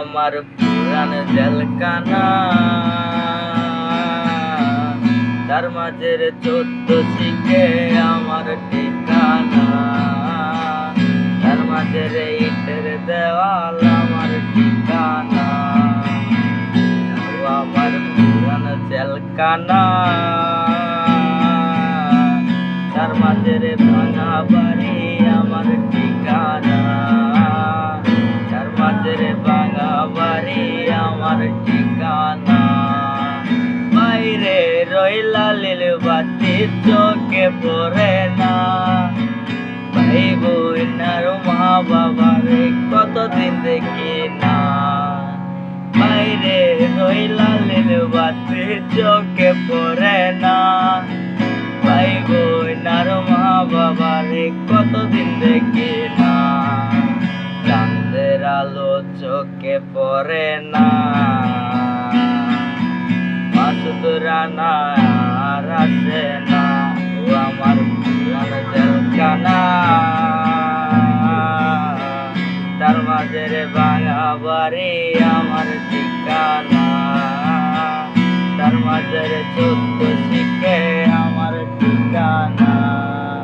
আমার পুরান জেলখানা, তার মাঝের 14 শিখে আমার ঠিকানা, তার মাঝের ইটের দেওয়াল আমার ঠিকানা। ও আমার পুরান জেলখানা, তার মাঝের ভাঙা বাড়ি আমার ঠিকানা, তার মাঝের ভাঙা বাড়ি আমার ঠিকানা। বাইরে রইলা লীল বাতি চোখে পড়ে না, ভাই বোন আর মা বাবারে কতদিন দেখি না। বাইরে রইলা লীল বাতি চোখে পড়ে না, ভাই বোন আর মা বাবারে কতদিন দেখি না। চাঁদের আলো চোখে পড়ে না, মাসুদ রানা আর আসে না। ও আমার পুরান জেলখানা, তার মাঝের ভাঙা বাড়ি আমার